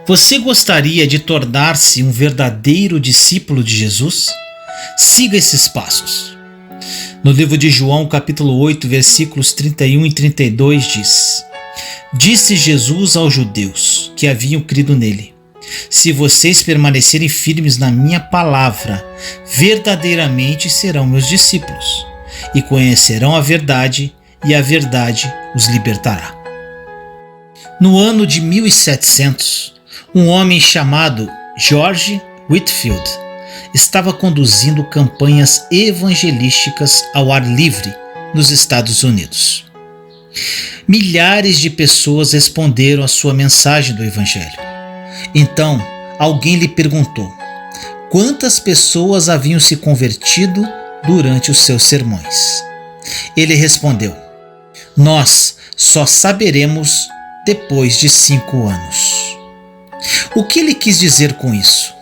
Você gostaria de tornar-se um verdadeiro discípulo de Jesus? Siga esses passos. No livro de João, capítulo 8, versículos 31 e 32 diz: Disse Jesus aos judeus que haviam crido nele: Se vocês permanecerem firmes na minha palavra, verdadeiramente serão meus discípulos, e conhecerão a verdade, e a verdade os libertará. No ano de 1700, um homem chamado George Whitefield estava conduzindo campanhas evangelísticas ao ar livre nos Estados Unidos. Milhares de pessoas responderam à sua mensagem do Evangelho. Então, alguém lhe perguntou quantas pessoas haviam se convertido durante os seus sermões. Ele respondeu: Nós só saberemos depois de 5 anos. O que ele quis dizer com isso?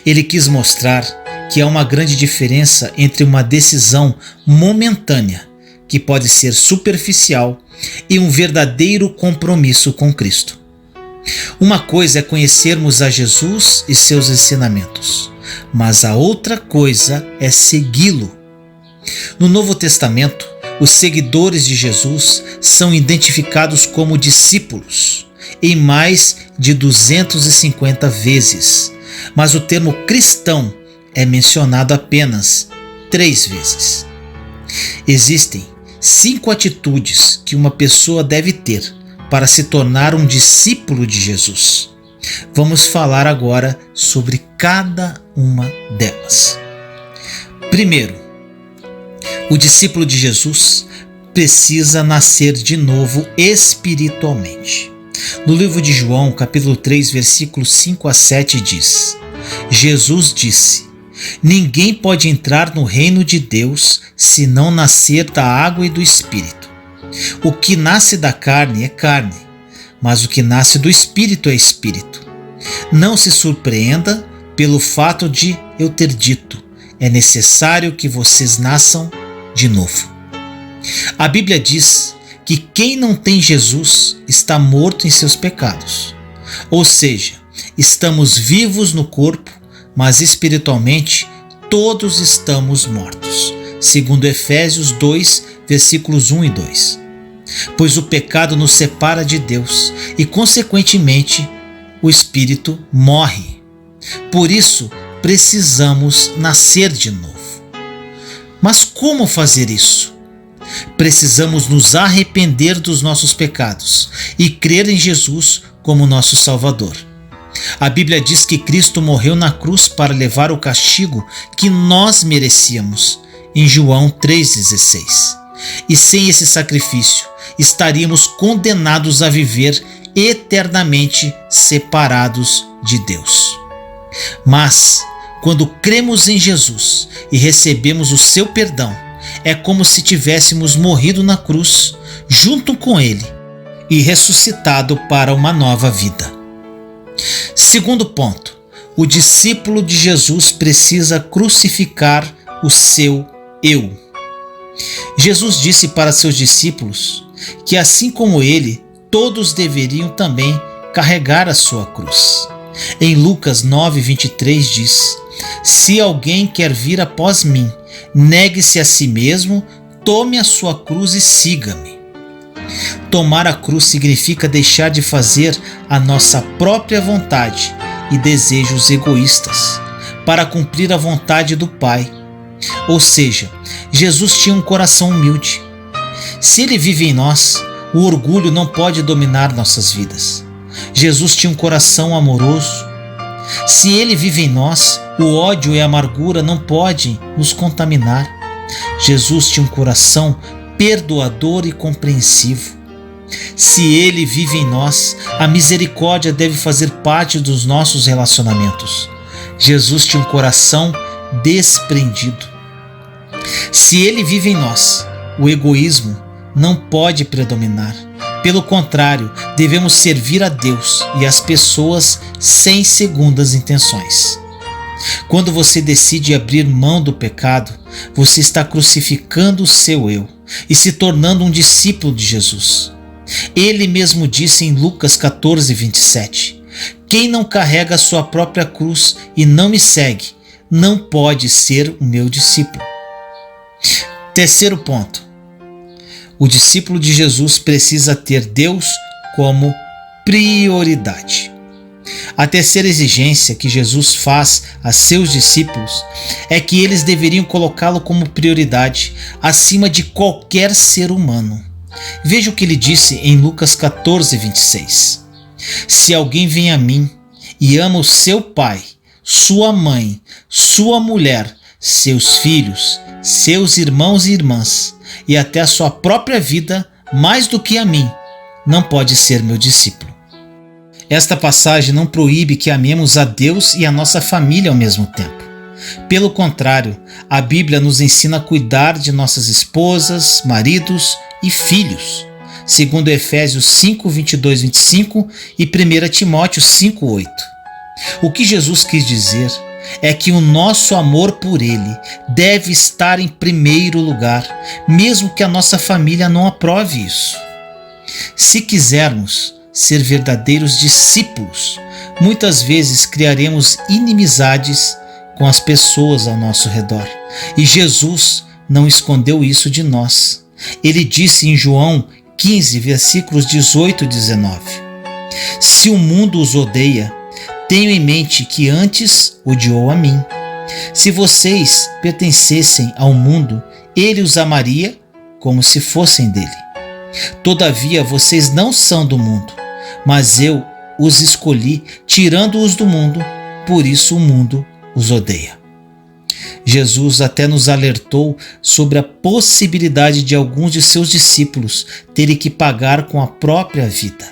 Ele quis mostrar que há uma grande diferença entre uma decisão momentânea, que pode ser superficial, e um verdadeiro compromisso com Cristo. Uma coisa é conhecermos a Jesus e seus ensinamentos, mas a outra coisa é segui-lo. No Novo Testamento, os seguidores de Jesus são identificados como discípulos em mais de 250 vezes, mas o termo cristão é mencionado apenas 3 vezes. Existem 5 atitudes que uma pessoa deve ter para se tornar um discípulo de Jesus. Vamos falar agora sobre cada uma delas. Primeiro, o discípulo de Jesus precisa nascer de novo espiritualmente. No livro de João, capítulo 3, versículos 5 a 7 diz: Jesus disse: Ninguém pode entrar no reino de Deus se não nascer da água e do Espírito. O que nasce da carne é carne, mas o que nasce do Espírito é Espírito. Não se surpreenda pelo fato de eu ter dito: é necessário que vocês nasçam de novo. A Bíblia diz que quem não tem Jesus está morto em seus pecados. Ou seja, estamos vivos no corpo, mas espiritualmente todos estamos mortos. Segundo Efésios 2, versículos 1 e 2. Pois o pecado nos separa de Deus e, consequentemente, o espírito morre. Por isso, precisamos nascer de novo. Mas como fazer isso? Precisamos nos arrepender dos nossos pecados e crer em Jesus como nosso Salvador. A Bíblia diz que Cristo morreu na cruz para levar o castigo que nós merecíamos, em João 3,16. E sem esse sacrifício, estaríamos condenados a viver eternamente separados de Deus. Mas, quando cremos em Jesus e recebemos o seu perdão, é como se tivéssemos morrido na cruz junto com Ele e ressuscitado para uma nova vida. Segundo ponto, o discípulo de Jesus precisa crucificar o seu eu. Jesus disse para seus discípulos que, assim como ele, todos deveriam também carregar a sua cruz. Em Lucas 9:23 diz: Se alguém quer vir após mim, negue-se a si mesmo, tome a sua cruz e siga-me. Tomar a cruz significa deixar de fazer a nossa própria vontade e desejos egoístas para cumprir a vontade do Pai. Ou seja, Jesus tinha um coração humilde. Se Ele vive em nós, o orgulho não pode dominar nossas vidas. Jesus tinha um coração amoroso. Se Ele vive em nós, o ódio e a amargura não podem nos contaminar. Jesus tinha um coração perdoador e compreensivo. Se Ele vive em nós, a misericórdia deve fazer parte dos nossos relacionamentos. Jesus tinha um coração desprendido. Se Ele vive em nós, o egoísmo não pode predominar. Pelo contrário, devemos servir a Deus e as pessoas sem segundas intenções. Quando você decide abrir mão do pecado, você está crucificando o seu eu e se tornando um discípulo de Jesus. Ele mesmo disse em Lucas 14:27: Quem não carrega a sua própria cruz e não me segue, não pode ser o meu discípulo. Terceiro ponto. O discípulo de Jesus precisa ter Deus como prioridade. A terceira exigência que Jesus faz a seus discípulos é que eles deveriam colocá-lo como prioridade acima de qualquer ser humano. Veja o que ele disse em Lucas 14, 26. Se alguém vem a mim e ama o seu pai, sua mãe, sua mulher, seus filhos, seus irmãos e irmãs e até a sua própria vida mais do que a mim, não pode ser meu discípulo. Esta passagem não proíbe que amemos a Deus e a nossa família ao mesmo tempo. Pelo contrário, a Bíblia nos ensina a cuidar de nossas esposas, maridos e filhos, segundo Efésios 5, 22, 25 e 1 Timóteo 5, 8. O que Jesus quis dizer é que o nosso amor por Ele deve estar em primeiro lugar, mesmo que a nossa família não aprove isso. Se quisermos ser verdadeiros discípulos, muitas vezes criaremos inimizades com as pessoas ao nosso redor. E Jesus não escondeu isso de nós. Ele disse em João 15, versículos 18 e 19: Se o mundo os odeia, tenho em mente que antes odiou a mim. Se vocês pertencessem ao mundo, ele os amaria como se fossem dele. Todavia, vocês não são do mundo, mas eu os escolhi, tirando-os do mundo, por isso o mundo os odeia. Jesus até nos alertou sobre a possibilidade de alguns de seus discípulos terem que pagar com a própria vida.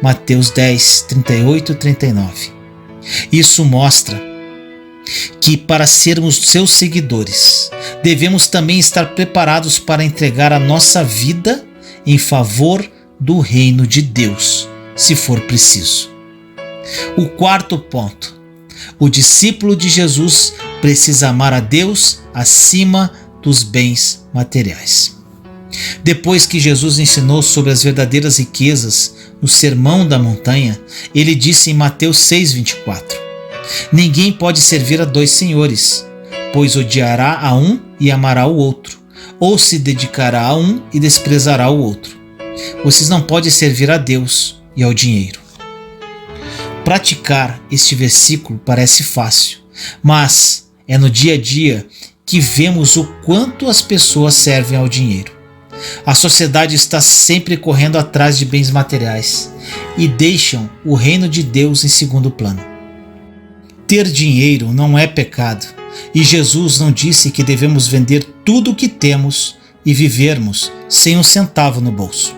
Mateus 10, 38 e 39. Isso mostra que, para sermos seus seguidores, devemos também estar preparados para entregar a nossa vida em favor do reino de Deus, se for preciso. O quarto ponto: o discípulo de Jesus precisa amar a Deus acima dos bens materiais. Depois que Jesus ensinou sobre as verdadeiras riquezas no Sermão da Montanha, ele disse em Mateus 6,24: Ninguém pode servir a dois senhores, pois odiará a um e amará o outro, ou se dedicará a um e desprezará o outro. Vocês não podem servir a Deus e ao dinheiro. Praticar este versículo parece fácil, mas é no dia a dia que vemos o quanto as pessoas servem ao dinheiro. A sociedade está sempre correndo atrás de bens materiais e deixam o reino de Deus em segundo plano. Ter dinheiro não é pecado, e Jesus não disse que devemos vender tudo o que temos e vivermos sem um centavo no bolso.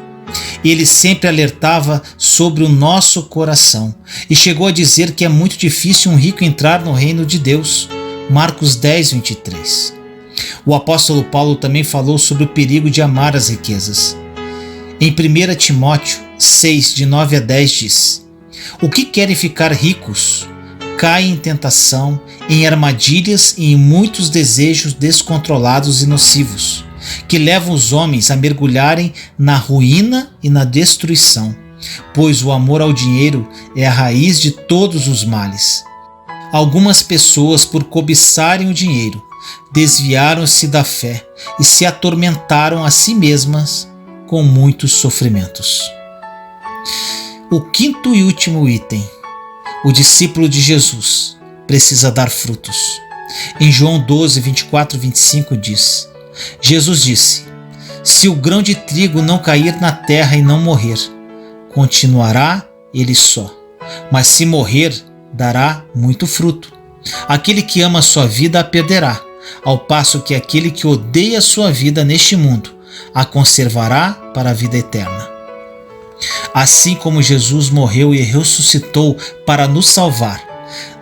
Ele sempre alertava sobre o nosso coração e chegou a dizer que é muito difícil um rico entrar no reino de Deus. Marcos 10, 23. O apóstolo Paulo também falou sobre o perigo de amar as riquezas. Em 1 Timóteo 6, de 9 a 10 diz: O que querem ficar ricos caem em tentação, em armadilhas e em muitos desejos descontrolados e nocivos, que levam os homens a mergulharem na ruína e na destruição, pois o amor ao dinheiro é a raiz de todos os males. Algumas pessoas, por cobiçarem o dinheiro, desviaram-se da fé e se atormentaram a si mesmas com muitos sofrimentos. O quinto e último item: o discípulo de Jesus precisa dar frutos. Em João 12, 24 e 25 diz: Jesus disse: Se o grão de trigo não cair na terra e não morrer, continuará ele só, mas se morrer, dará muito fruto. Aquele que ama a sua vida a perderá, ao passo que aquele que odeia a sua vida neste mundo a conservará para a vida eterna. Assim como Jesus morreu e ressuscitou para nos salvar,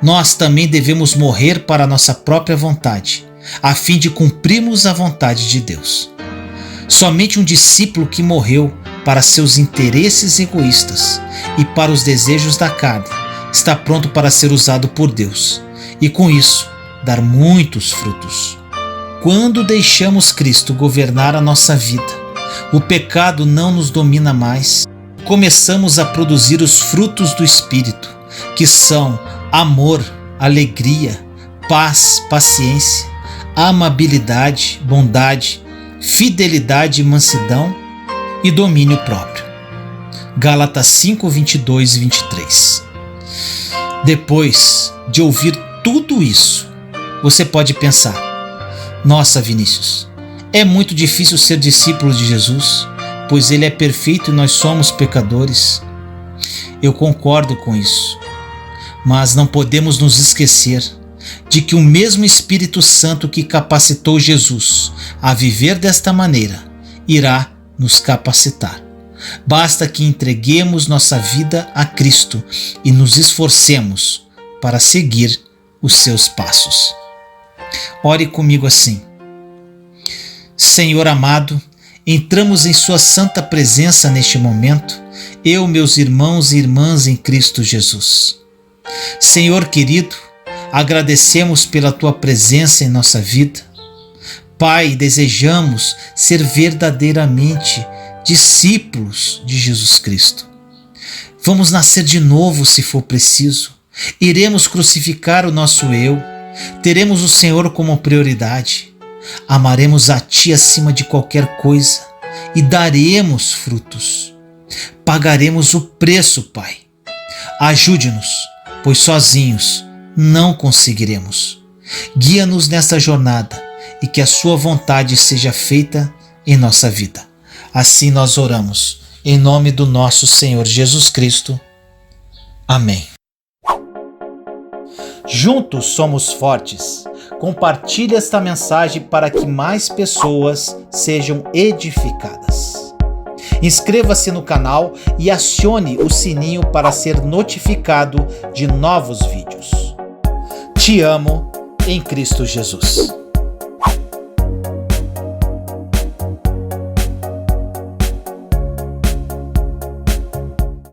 nós também devemos morrer para a nossa própria vontade, a fim de cumprirmos a vontade de Deus. Somente um discípulo que morreu para seus interesses egoístas e para os desejos da carne está pronto para ser usado por Deus e, com isso, dar muitos frutos. Quando deixamos Cristo governar a nossa vida, o pecado não nos domina mais. Começamos a produzir os frutos do Espírito, que são amor, alegria, paz, paciência, amabilidade, bondade, fidelidade, mansidão e domínio próprio. Gálatas 5, 22 e 23. Depois de ouvir tudo isso, você pode pensar: nossa, Vinícius, é muito difícil ser discípulo de Jesus, pois Ele é perfeito e nós somos pecadores. Eu concordo com isso, mas não podemos nos esquecer de que o mesmo Espírito Santo que capacitou Jesus a viver desta maneira irá nos capacitar. Basta que entreguemos nossa vida a Cristo e nos esforcemos para seguir os seus passos. Ore comigo assim: Senhor amado, entramos em sua santa presença neste momento, eu, meus irmãos e irmãs em Cristo Jesus. Senhor querido, agradecemos pela tua presença em nossa vida. Pai, desejamos ser verdadeiramente discípulos de Jesus Cristo. Vamos nascer de novo se for preciso. Iremos crucificar o nosso eu. Teremos o Senhor como prioridade. Amaremos a Ti acima de qualquer coisa e daremos frutos. Pagaremos o preço, Pai. Ajude-nos, pois sozinhos não conseguiremos. Guia-nos nesta jornada e que a Sua vontade seja feita em nossa vida. Assim nós oramos, em nome do nosso Senhor Jesus Cristo. Amém. Juntos somos fortes. Compartilhe esta mensagem para que mais pessoas sejam edificadas. Inscreva-se no canal e acione o sininho para ser notificado de novos vídeos. Te amo em Cristo Jesus.